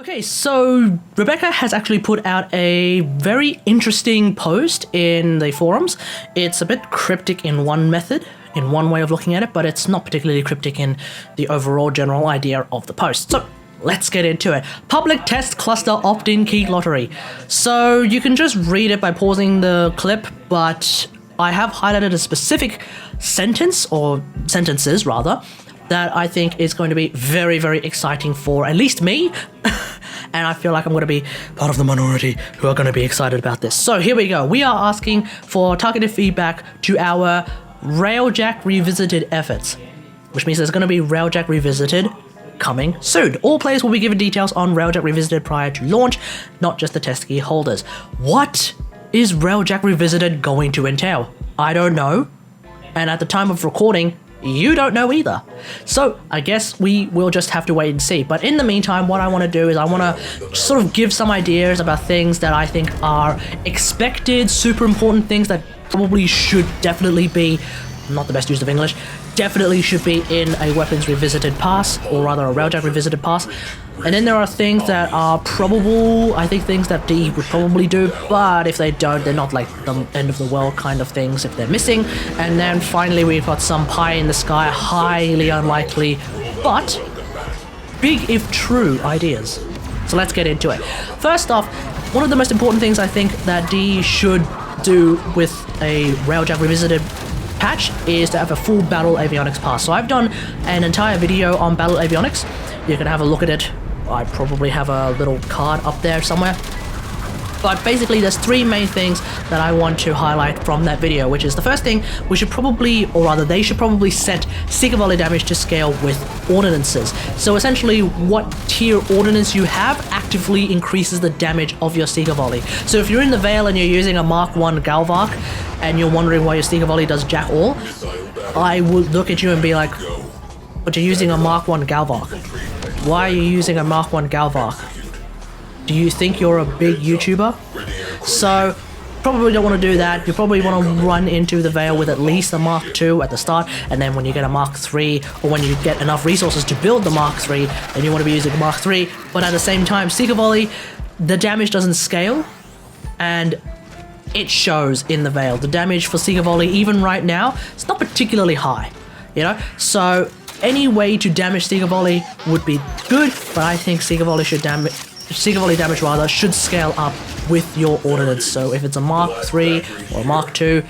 Okay, so Rebecca has actually put out a very interesting post in the forums. It's a bit cryptic in one method, in one way of looking at it, but it's not particularly cryptic in the overall general idea of the post. So let's get into it. Public test cluster opt-in key lottery. So you can just read it by pausing the clip, but I have highlighted a specific sentence, or sentences rather, that I think is going to be very, very exciting for at least me. And I feel like I'm going to be part of the minority who are going to be excited about this. So here we go. We are asking for targeted feedback to our RAILJACK Revisited efforts, which means there's going to be RAILJACK Revisited coming soon. All players will be given details on RAILJACK Revisited prior to launch, not just the test key holders. What is RAILJACK Revisited going to entail? I don't know. And at the time of recording, you don't know either. So I guess we will just have to wait and see. But in the meantime, what I want to do is I want to sort of give some ideas about things that I think are expected, super important things that probably should definitely be, not the best use of English, definitely should be in a Weapons Revisited pass, or rather a RAILJACK Revisited pass. And then there are things that are probable, I think things that D would probably do, but if they don't, they're not like the end of the world kind of things if they're missing. And then finally we've got some pie in the sky, highly unlikely, but big if true ideas. So let's get into it. First off, one of the most important things I think that D should do with a RAILJACK Revisited patch is to have a full Battle Avionics pass. So I've done an entire video on Battle Avionics. You can have a look at it. I probably have a little card up there somewhere. But basically there's three main things that I want to highlight from that video, which is the first thing, we should probably, or rather they should probably set Seeker Volley damage to scale with ordinances. So essentially what tier ordinance you have actively increases the damage of your Seeker Volley. So if you're in the Veil and you're using a Mark 1 Galvark and you're wondering why your Seeker Volley does jack all, I would look at you and be like, but you're using a Mark 1 Galvark. Why are you using a Mark 1 Galvark? Do you think you're a big YouTuber? So, probably don't want to do that. You probably want to run into the Veil with at least a Mark 2 at the start, and then when you get a Mark 3, or when you get enough resources to build the Mark 3, then you want to be using a Mark 3, but at the same time, Seeker Volley, the damage doesn't scale, and it shows in the Veil. The damage for Seeker Volley, even right now, it's not particularly high, you know? So, any way to damage Seeker Volley would be good, but I think Seeker Volley damage rather should scale up with your ordnance. So if it's a Mark 3 or a Mark 2,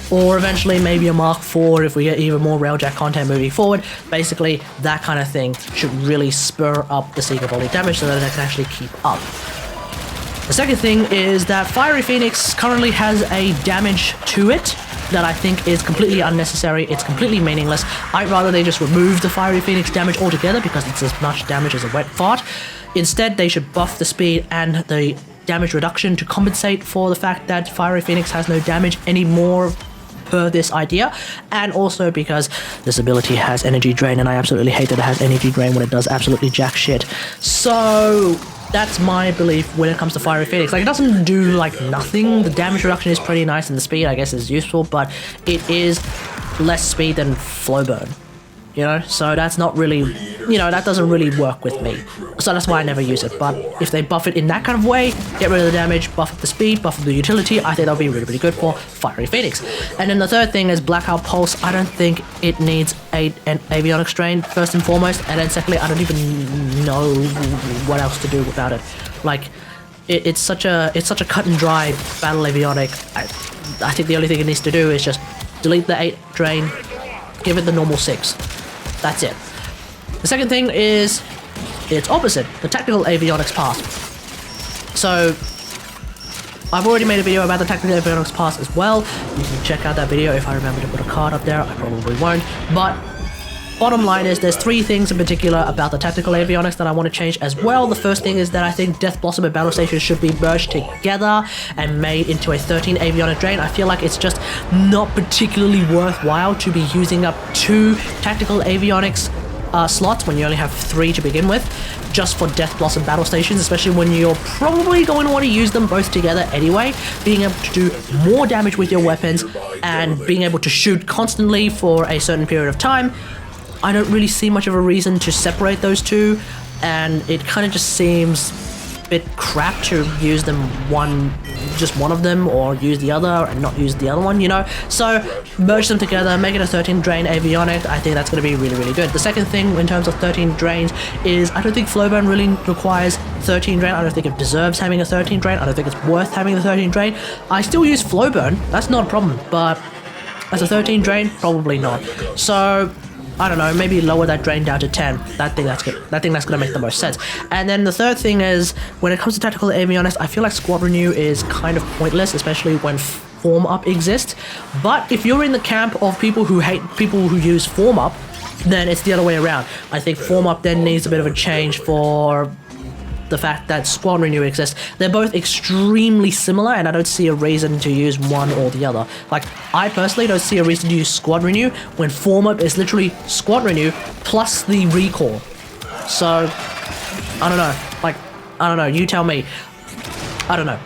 or eventually maybe a Mark 4 if we get even more RAILJACK content moving forward, basically that kind of thing should really spur up the Seeker Volley damage so that it can actually keep up. The second thing is that Fiery Phoenix currently has a damage to it that I think is completely unnecessary. It's completely meaningless. I'd rather they just remove the Fiery Phoenix damage altogether because it's as much damage as a wet fart. Instead, they should buff the speed and the damage reduction to compensate for the fact that Fiery Phoenix has no damage anymore per this idea, and also because this ability has energy drain, and I absolutely hate that it has energy drain when it does absolutely jack shit. So that's my belief when it comes to Fiery Phoenix. Like, it doesn't do like nothing. The damage reduction is pretty nice, and the speed I guess is useful, but it is less speed than Flow Burn, you know? So that's not really, you know, that doesn't really work with me. So that's why I never use it. But if they buff it in that kind of way, get rid of the damage, buff up the speed, buff up the utility, I think that'll be really, really good for Fiery Phoenix. And then the third thing is Blackout Pulse. I don't think it needs an Avionics Drain, first and foremost, and then secondly, I don't even know what else to do without it. Like, it's such a cut and dry battle avionic. I think the only thing it needs to do is just delete the 8 drain, give it the normal 6. That's it. The second thing is its opposite, the Tactical Avionics pass. So I've already made a video about the Tactical Avionics pass as well. You can check out that video if I remember to put a card up there. I probably won't. But bottom line is there's three things in particular about the Tactical Avionics that I want to change as well. The first thing is that I think Death Blossom and Battle Station should be merged together and made into a 13 Avionic Drain. I feel like it's just not particularly worthwhile to be using up 2 Tactical Avionics slots when you only have 3 to begin with, just for Death Blossom battle stations, especially when you're probably going to want to use them both together anyway. Being able to do more damage with your weapons and being able to shoot constantly for a certain period of time, I don't really see much of a reason to separate those two. and it kind of just seems a bit crap to use them just one of them, or use the other and not use the other one, you know? So merge them together, make it a 13 drain avionic. I think that's going to be really, really good. The second thing in terms of 13 drains is I don't think Flowburn really requires 13 drain. I don't think it deserves having a 13 drain. I don't think it's worth having the 13 drain. I still use Flowburn, that's not a problem, but as a 13 drain, probably not. So I don't know, maybe lower that drain down to 10. That thing that's good. That thing that's gonna make the most sense. And then the third thing is, when it comes to tactical avionics, I feel like squad renew is kind of pointless, especially when form up exists. But if you're in the camp of people who hate people who use form up, then it's the other way around. I think form up then needs a bit of a change for the fact that squad renew exists. They're both extremely similar, and I don't see a reason to use one or the other. Like, I personally don't see a reason to use squad renew when form up is literally squad renew plus the recall. So I don't know, like, I don't know, you tell me. I don't know.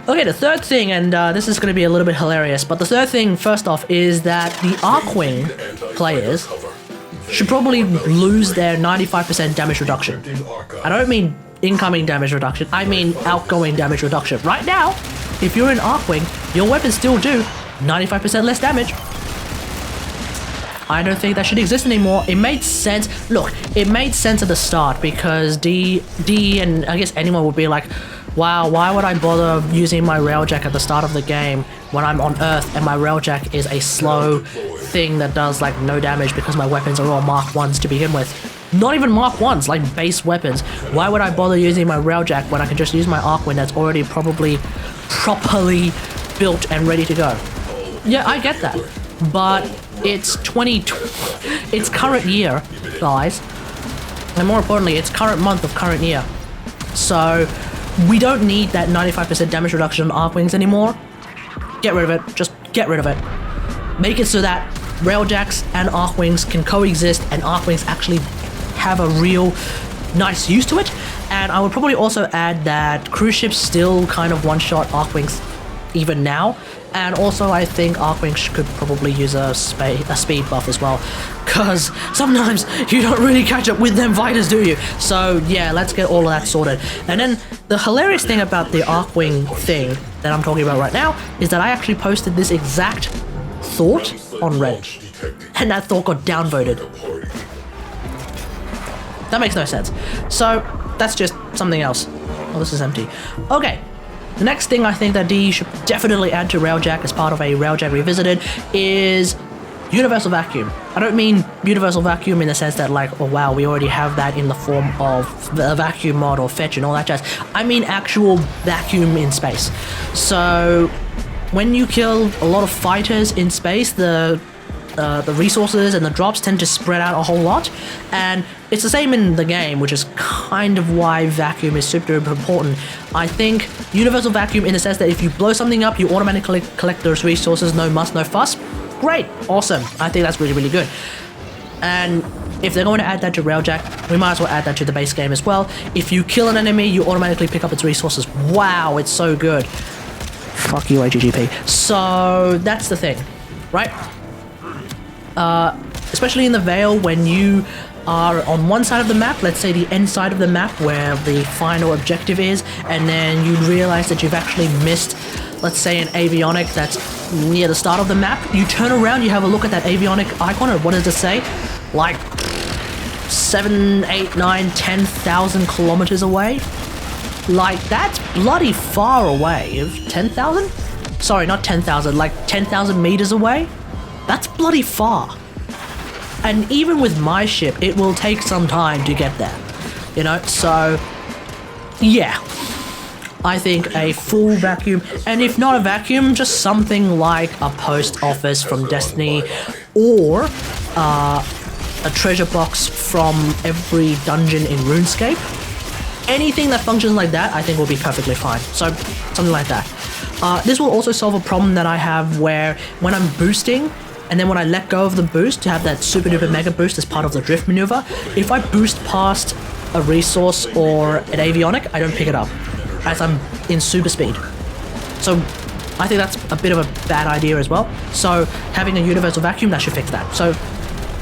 Okay, the third thing, and this is going to be a little bit hilarious, but the third thing, first off, is that the Arcwing players should probably lose their 95% damage reduction. I don't mean incoming damage reduction, I mean outgoing damage reduction. Right now, if you're in Arcwing, your weapons still do 95% less damage. I don't think that should exist anymore. It made sense. Look, it made sense at the start because D and I guess anyone would be like, wow, why would I bother using my Railjack at the start of the game when I'm on Earth and my Railjack is a slow thing that does like no damage because my weapons are all Mark 1s to begin with. Not even Mark 1s, like base weapons. Why would I bother using my Railjack when I can just use my Arcwing that's already probably properly built and ready to go? Yeah, I get that. But it's it's current year, guys. And more importantly, it's current month of current year. So we don't need that 95% damage reduction on Arcwings anymore. Get rid of it. Just get rid of it. Make it so that Railjacks and Arcwings can coexist and Arcwings actually have a real nice use to it. And I would probably also add that cruise ships still kind of one-shot Arcwings even now. And also I think Arcwings could probably use a speed buff as well, because sometimes you don't really catch up with them fighters, do you? So yeah, let's get all of that sorted. And then the hilarious thing about the Arcwing thing that I'm talking about right now is that I actually posted this exact thought on Reddit, and that thought got downvoted. That makes no sense. So that's just something else. Oh, this is empty. Okay. The next thing I think that D should definitely add to Railjack as part of a Railjack Revisited is Universal Vacuum. I don't mean Universal Vacuum in the sense that like, oh wow, we already have that in the form of the vacuum mod or fetch and all that jazz. I mean actual vacuum in space. So when you kill a lot of fighters in space, the resources and the drops tend to spread out a whole lot, and it's the same in the game, which is kind of why vacuum is super important. I think universal vacuum in the sense that if you blow something up, you automatically collect those resources, no muss, no fuss. Great, awesome. I think that's really, really good. And if they're going to add that to Railjack, we might as well add that to the base game as well. If you kill an enemy, you automatically pick up its resources. Wow, it's so good. Fuck you, AGGP. So that's the thing, right? Especially in the Veil, when you are on one side of the map, let's say the end side of the map where the final objective is, and then you realize that you've actually missed, let's say, an avionic that's near the start of the map. You turn around, you have a look at that avionic icon, and what does it say? Like 7, 8, 9, 10,000 kilometers away? Like, that's bloody far away. 10,000? Sorry, not 10,000, like 10,000 meters away? That's bloody far. And even with my ship, it will take some time to get there. You know, so yeah. I think a full vacuum, and if not a vacuum, just something like a post office from Destiny, or a treasure box from every dungeon in RuneScape. Anything that functions like that, I think will be perfectly fine. So, something like that. This will also solve a problem that I have where when I'm boosting, and then when I let go of the boost to have that super duper mega boost as part of the drift maneuver, if I boost past a resource or an avionic, I don't pick it up, as I'm in super speed. So I think that's a bit of a bad idea as well. So having a universal vacuum, that should fix that. So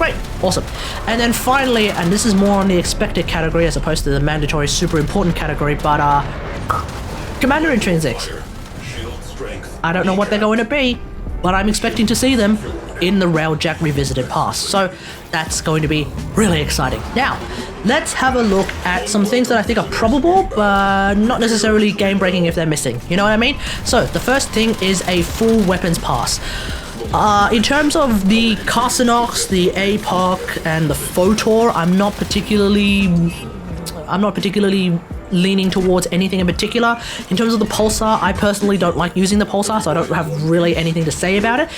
Great, awesome. And then finally, and this is more on the expected category as opposed to the mandatory super important category, but Commander Intrinsics. I don't know what they're going to be, but I'm expecting to see them in the RAILJACK Revisited Pass. So that's going to be really exciting. Now, let's have a look at some things that I think are probable, but not necessarily game-breaking if they're missing. You know what I mean? So the first thing is a full weapons pass. In terms of the Carcinox, the APOC, and the Photor, I'm not particularly leaning towards anything in particular. In terms of the Pulsar, I personally don't like using the Pulsar, so I don't have really anything to say about it.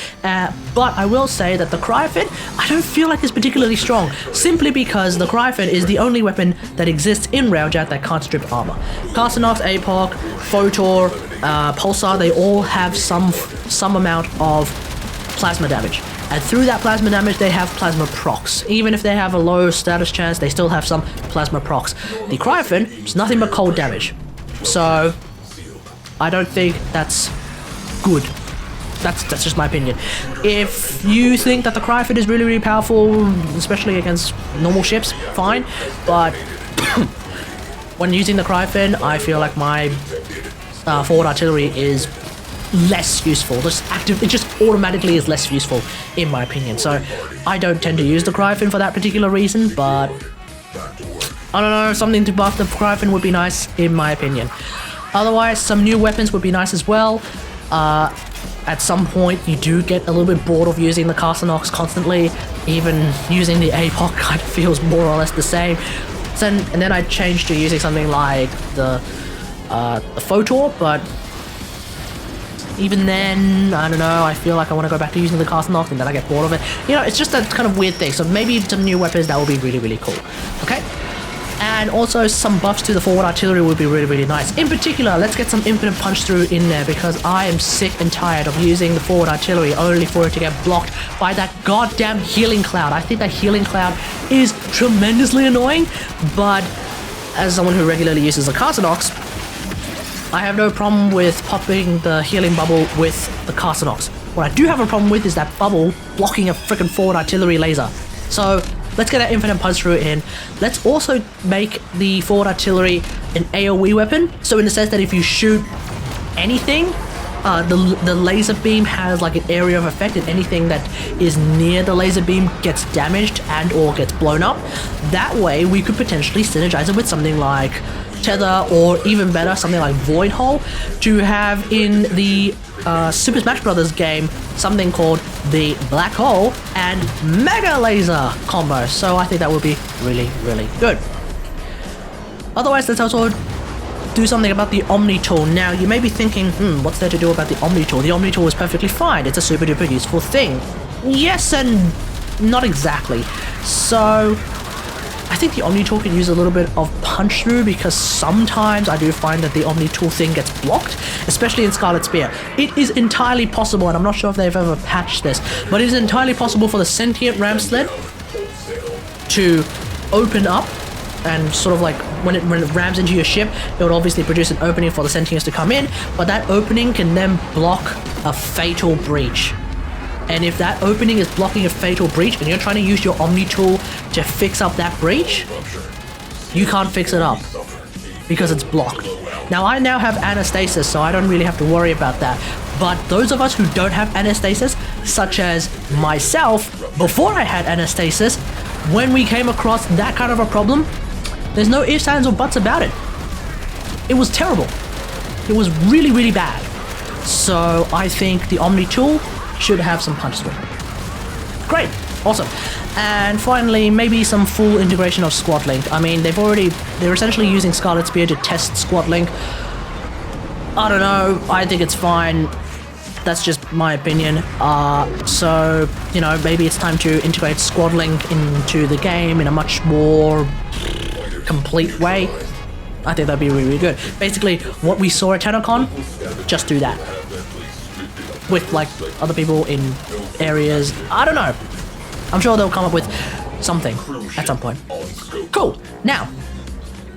But I will say that the Cryofin, I don't feel like is particularly strong, simply because the Cryofin is the only weapon that exists in RAILJACK that can't strip armor. Carcinox, APOC, Photor, Pulsar, they all have some amount of plasma damage, and through that plasma damage they have plasma procs. Even if they have a low status chance, they still have some plasma procs. The Cryofin is nothing but cold damage, so I don't think that's good. That's just my opinion. If you think that the Cryofin is really powerful, especially against normal ships, fine, but when using the Cryofin, I feel like my forward artillery is less useful. It just automatically is less useful in my opinion. So I don't tend to use the Cryofin for that particular reason, but I don't know, something to buff the Cryofin would be nice in my opinion. Otherwise, some new weapons would be nice as well. At some point you do get a little bit bored of using the Carcinox constantly. Even using the APOC kind of feels more or less the same. And then I changed to using something like the Photor, but even then, I don't know, I feel like I want to go back to using the Carcinox and then I get bored of it. You know, it's just a kind of weird thing. So maybe some new weapons, that would be really cool. Okay? And also some buffs to the forward artillery would be really nice. In particular, let's get some infinite punch through in there, because I am sick and tired of using the forward artillery only for it to get blocked by that goddamn healing cloud. I think that healing cloud is tremendously annoying, but as someone who regularly uses the Carcinox, I have no problem with popping the healing bubble with the Carcinox. What I do have a problem with is that bubble blocking a freaking forward artillery laser. So let's get that infinite punch through in. Let's also make the forward artillery an AoE weapon. So in the sense that if you shoot anything, the laser beam has like an area of effect, and anything that is near the laser beam gets damaged and or gets blown up. That way we could potentially synergize it with something like Tether, or even better, something like Void Hole, to have in the Super Smash Bros. Game something called the Black Hole and Mega Laser combo. So I think that would be really good. Otherwise, let's also do something about the Omni Tool. Now, you may be thinking, what's there to do about the Omni Tool? The Omni Tool is perfectly fine. It's a super duper useful thing. Yes and not exactly. So I think the Omni Tool could use a little bit of punch through, because sometimes I do find that the Omni Tool thing gets blocked, especially in Scarlet Spear. It is entirely possible, and I'm not sure if they've ever patched this, but it is entirely possible for the sentient ram sled to open up, and sort of like when it rams into your ship, it would obviously produce an opening for the sentients to come in, but that opening can then block a fatal breach. And if that opening is blocking a fatal breach and you're trying to use your Omni Tool to fix up that breach, you can't fix it up because it's blocked. Now, I now have Anastasis, so I don't really have to worry about that. But those of us who don't have Anastasis, such as myself, before I had Anastasis, when we came across that kind of a problem, there's no ifs, ands, or buts about it. It was terrible. It was really bad. So I think the Omni Tool should have some punch through. Great, awesome. And finally, maybe some full integration of Squad Link. I mean, they're essentially using Scarlet Spear to test Squad Link. I don't know, I think it's fine. That's just my opinion. So, you know, maybe it's time to integrate Squad Link into the game in a much more complete way. I think that'd be really good. Basically, what we saw at TennoCon, just do that. With like other people in areas. I don't know. I'm sure they'll come up with something at some point. Cool. Now,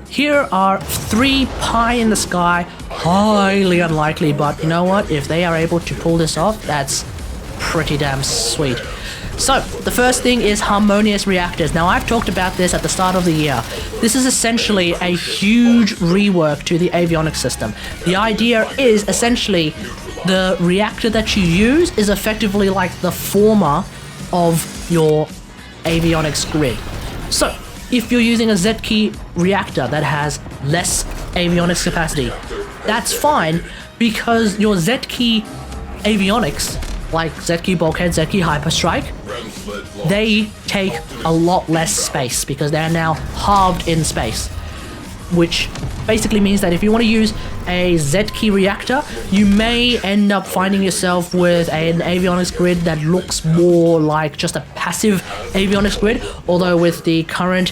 here are 3 pie in the sky, highly unlikely, but you know what? If they are able to pull this off, that's pretty damn sweet. So, the first thing is harmonious reactors. Now, I've talked about this at the start of the year. This is essentially a huge rework to the avionics system. The idea is essentially the reactor that you use is effectively like the former of your avionics grid. So, if you're using a Z-key reactor that has less avionics capacity, that's fine because your Z-key avionics, like Z-key bulkhead, Z-key hyperstrike, they take a lot less space because they're now halved in space, which basically means that if you want to use a Z-key reactor, you may end up finding yourself with an avionics grid that looks more like just a passive avionics grid, although with the current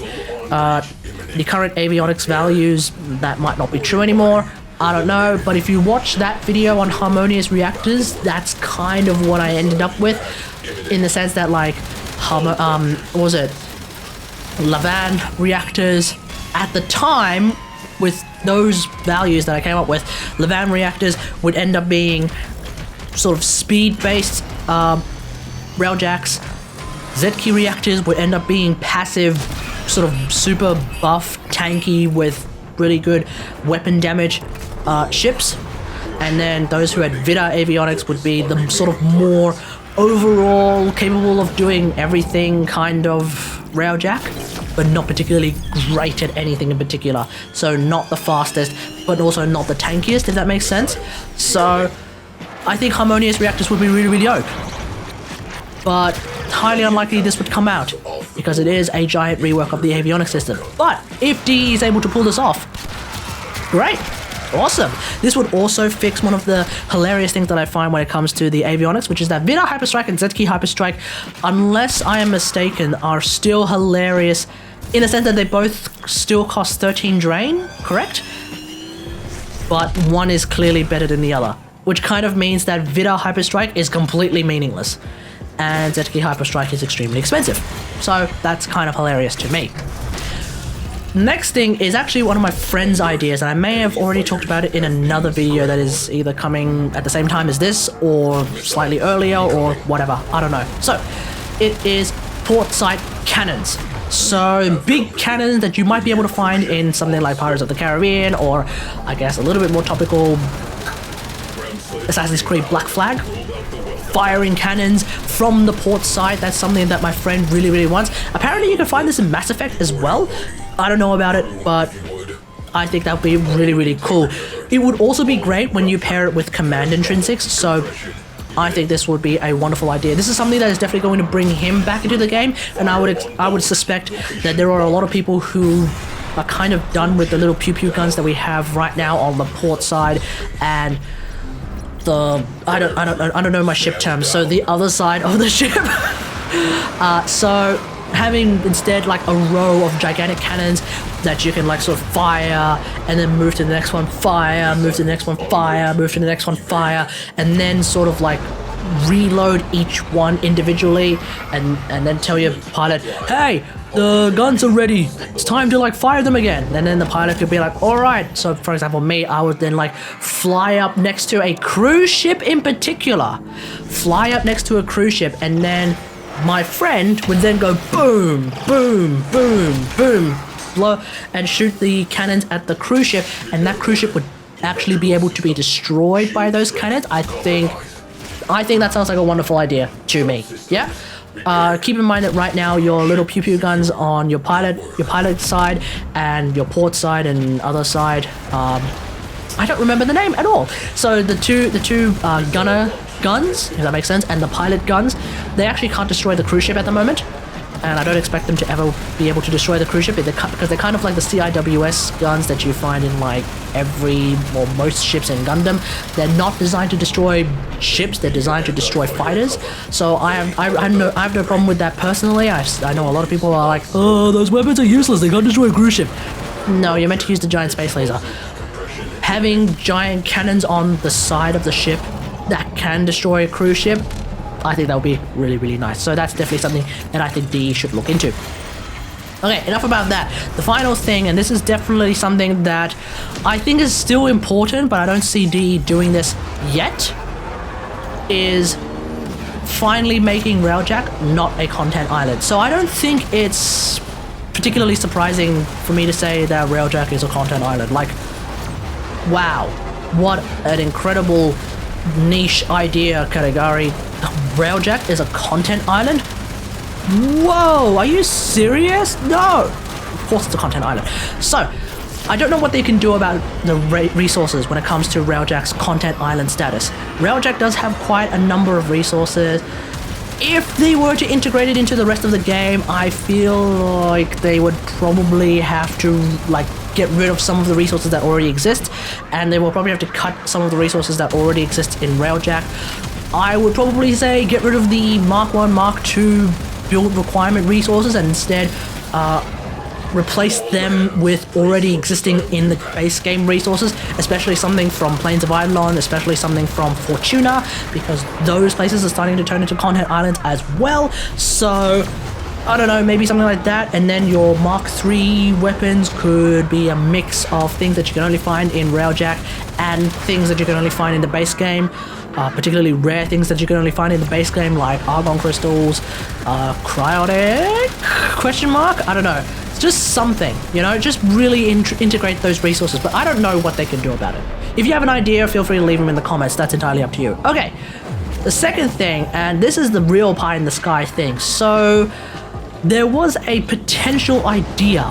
avionics values, that might not be true anymore. I don't know, but if you watch that video on harmonious reactors, that's kind of what I ended up with, in the sense that like, what was it? Levan reactors at the time, with those values that I came up with, Levan reactors would end up being sort of speed-based railjacks. Z-key reactors would end up being passive, sort of super buff, tanky with really good weapon damage ships, and then those who had Vida avionics would be the sort of more overall capable of doing everything kind of railjack, but not particularly great at anything in particular. So not the fastest, but also not the tankiest, if that makes sense. So I think harmonious reactors would be really, really dope, but highly unlikely this would come out because it is a giant rework of the avionics system. But if DE is able to pull this off, great. Awesome. This would also fix one of the hilarious things that I find when it comes to the avionics, which is that Vida Hyperstrike and Z-key Hyperstrike, unless I am mistaken, are still hilarious in the sense that they both still cost 13 drain, correct? But one is clearly better than the other, which kind of means that Vida Hyperstrike is completely meaningless and Z-key Hyperstrike is extremely expensive. So that's kind of hilarious to me. Next thing is actually one of my friend's ideas, and I may have already talked about it in another video that is either coming at the same time as this or slightly earlier or whatever, I don't know. So it is port site cannons. So big cannons that you might be able to find in something like Pirates of the Caribbean, or I guess a little bit more topical Assassin's Creed Black Flag. Firing cannons from the port side, that's something that my friend really, really wants. Apparently you can find this in Mass Effect as well. I don't know about it, but I think that would be really, really cool. It would also be great when you pair it with command intrinsics, so I think this would be a wonderful idea. This is something that is definitely going to bring him back into the game, and I would suspect that there are a lot of people who are kind of done with the little pew-pew guns that we have right now on the port side, and the I don't know my ship terms, so the other side of the ship. So having instead like a row of gigantic cannons that you can like sort of fire and then move to the next one, fire, move to the next one, fire, move to the next one, fire, and then sort of like reload each one individually and then tell your pilot, hey, the guns are ready, it's time to like fire them again. And then the pilot could be like, all right. So for example, me, I would then like fly up next to a cruise ship in particular, fly up next to a cruise ship, and then my friend would then go boom, boom, boom, boom, blow and shoot the cannons at the cruise ship, and that cruise ship would actually be able to be destroyed by those cannons. I think that sounds like a wonderful idea to me. Yeah. Keep in mind that right now your little pew-pew guns on your pilot side and your port side and other side, I don't remember the name at all. So the two gunner guns, if that makes sense, and the pilot guns, they actually can't destroy the cruise ship at the moment, and I don't expect them to ever be able to destroy the cruise ship because they're kind of like the CIWS guns that you find in like every or most ships in Gundam. They're not designed to destroy ships, they're designed to destroy fighters. So I have no problem with that personally. I know a lot of people are like, oh, those weapons are useless, they can't destroy a cruise ship. No, you're meant to use the giant space laser. Having giant cannons on the side of the ship that can destroy a cruise ship, I think that would be really, really nice. So that's definitely something that I think DE should look into. Okay, enough about that. The final thing, and this is definitely something that I think is still important, but I don't see DE doing this yet, is finally making RAILJACK not a content island. So I don't think it's particularly surprising for me to say that RAILJACK is a content island. Like, wow, what an incredible niche idea, Katagari. RAILJACK is a content island? Whoa, are you serious? No! Of course it's a content island. So, I don't know what they can do about the resources when it comes to RAILJACK's content island status. RAILJACK does have quite a number of resources. If they were to integrate it into the rest of the game, I feel like they would probably have to like get rid of some of the resources that already exist, and they will probably have to cut some of the resources that already exist in RAILJACK. I would probably say get rid of the Mark 1, Mark 2 build requirement resources and instead replace them with already existing in the base game resources, especially something from Plains of Eidolon, especially something from Fortuna, because those places are starting to turn into content islands as well. So I don't know, maybe something like that. And then your Mark 3 weapons could be a mix of things that you can only find in RAILJACK and things that you can only find in the base game. Particularly rare things that you can only find in the base game, like Argon Crystals, Cryotic, question mark? I don't know. It's just something, you know, just really integrate those resources, but I don't know what they can do about it. If you have an idea, feel free to leave them in the comments. That's entirely up to you. Okay, the second thing, and this is the real pie in the sky thing. So there was a potential idea,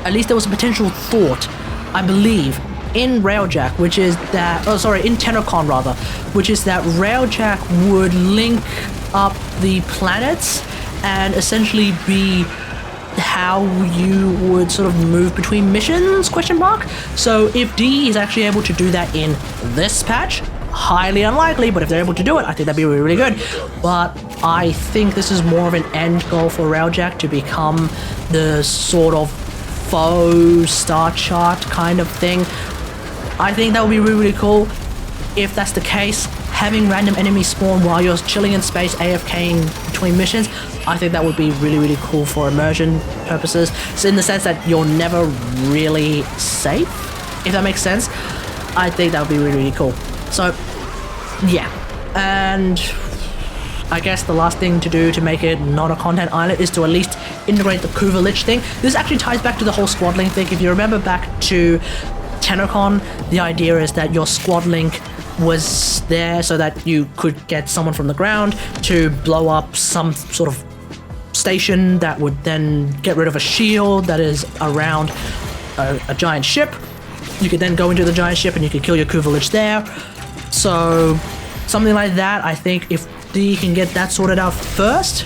at least there was a potential thought, I believe, in RAILJACK, which is that, in TennoCon rather, which is that RAILJACK would link up the planets and essentially be how you would sort of move between missions, question mark. So if D is actually able to do that in this patch, highly unlikely, but if they're able to do it, I think that'd be really, really good. But I think this is more of an end goal for RAILJACK to become the sort of faux star chart kind of thing. I think that would be really, really cool. If that's the case, having random enemies spawn while you're chilling in space, AFKing between missions, I think that would be really, really cool for immersion purposes. So in the sense that you're never really safe, if that makes sense. I think that would be really, really cool. So, yeah. And I guess the last thing to do to make it not a content island is to at least integrate the Kuva Lich thing. This actually ties back to the whole squad link thing. If you remember back to TennoCon, the idea is that your squad link was there so that you could get someone from the ground to blow up some sort of station that would then get rid of a shield that is around a giant ship. You could then go into the giant ship and you could kill your Kuva Lich there. So something like that, I think if they can get that sorted out first,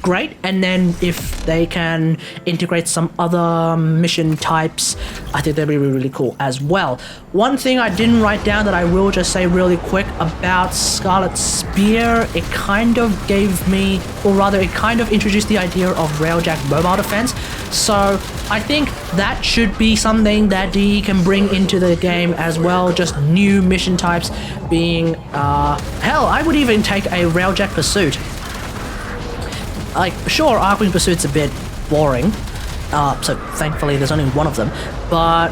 great. And then if they can integrate some other mission types, I think that'd be really, really cool as well. One thing I didn't write down that I will just say really quick about Scarlet Spear, it kind of gave me, or rather it kind of introduced the idea of RAILJACK mobile defense. So I think that should be something that DE can bring into the game as well, just new mission types being, hell, I would even take a RAILJACK Pursuit. Like, sure, Arcwing Pursuit's a bit boring, so thankfully there's only one of them, but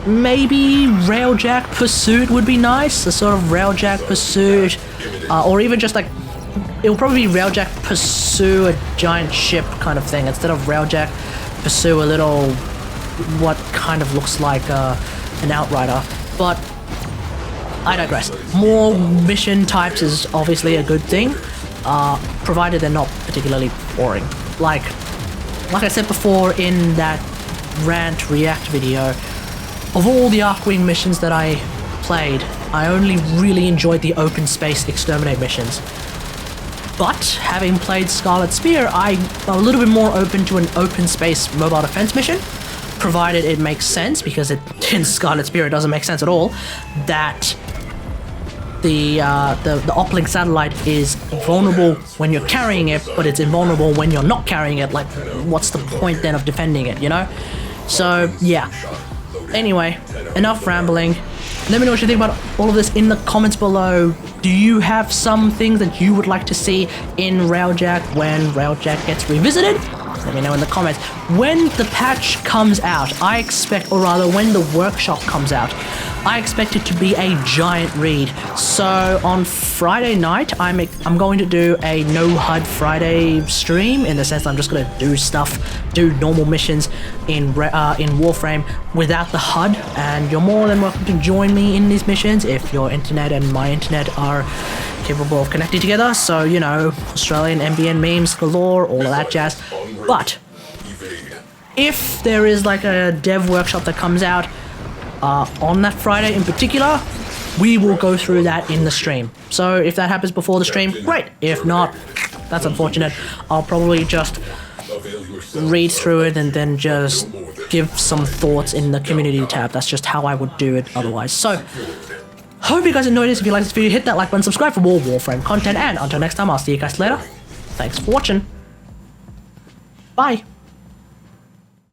maybe RAILJACK Pursuit would be nice, a sort of RAILJACK Pursuit, or even just like, it'll probably be RAILJACK Pursue a giant ship kind of thing, instead of RAILJACK Pursue a little, what kind of looks like an Outrider, but I digress. More mission types is obviously a good thing, provided they're not particularly boring. Like I said before in that rant react video, of all the Arcwing missions that I played, I only really enjoyed the open space exterminate missions. But having played Scarlet Spear, I'm a little bit more open to an open space mobile defense mission, provided it makes sense, because in Scarlet Spear it doesn't make sense at all, that the uplink satellite is vulnerable when you're carrying it, but it's invulnerable when you're not carrying it. Like, what's the point then of defending it, you know? So, yeah. Anyway, enough rambling. Let me know what you think about all of this in the comments below. Do you have some things that you would like to see in RAILJACK when RAILJACK gets revisited? Let me know in the comments. When the patch comes out, I expect, or rather when the workshop comes out, I expect it to be a giant read. So on Friday night, I'm going to do a no HUD Friday stream, in the sense that I'm just going to do stuff, do normal missions in WarFrame without the HUD, and you're more than welcome to join me in these missions if your internet and my internet are capable of connecting together. So, you know, Australian NBN memes galore, all of that jazz. But if there is like a dev workshop that comes out on that Friday in particular, we will go through that in the stream. So if that happens before the stream, great. If not, that's unfortunate. I'll probably just read through it and then just give some thoughts in the community tab. That's just how I would do it otherwise. So, hope you guys enjoyed this. If you like this video, hit that like button, subscribe for more WarFrame content, and until next time, I'll see you guys later. Thanks for watching. Bye.